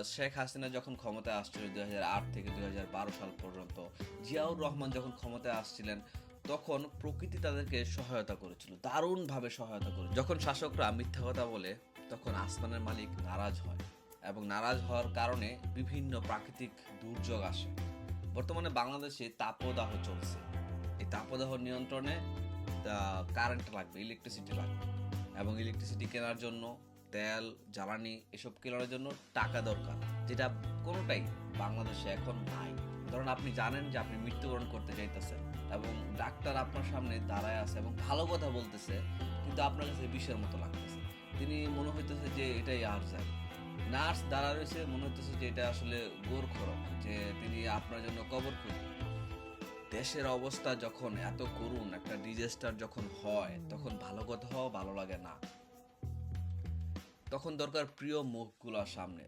শেখ হাসিনা যখন ক্ষমতায় আসছিল 2008 থেকে 2012 সাল পর্যন্ত, জিয়াউর রহমান যখন ক্ষমতায় আসছিলেন, তখন প্রকৃতি তাদেরকে সহায়তা করেছিল, দারুণভাবে সহায়তা করে। যখন শাসকরা মিথ্যা কথা বলে, তখন আসমানের মালিক নারাজ হয়, এবং নারাজ হওয়ার কারণে বিভিন্ন প্রাকৃতিক দুর্যোগ আসে। বর্তমানে বাংলাদেশে তাপদাহ চলছে। এই তাপদাহ নিয়ন্ত্রণে কারেন্ট লাগবে, ইলেকট্রিসিটি লাগবে, এবং ইলেকট্রিসিটি কেনার জন্য তেল, জ্বালানি এসব কেনার জন্য টাকা দরকার, যেটা কোনোটাই বাংলাদেশে এখন নাই। ধরুন আপনি জানেন যে আপনি মৃত্যুবরণ করতে চাইতেছেন, এবং ডাক্তার আপনার সামনে দাঁড়ায় আছে এবং ভালো কথা বলতেছে, কিন্তু আপনার কাছে বিষের মতো লাগতেছে। তিনি মনে হইতেছে যে এটাই আর যায়। নার্স দাঁড়া রয়েছে, মনে হইতেছে যে এটা আসলে গোরখরক, যে তিনি আপনার জন্য কবর খুঁজবেন। দেশের অবস্থা যখন এত করুণ, একটা ডিজাস্টার যখন হয়, তখন ভালো কথা ভালো লাগে না। তখন দরকার প্রিয় মুখগুলোর সামনে,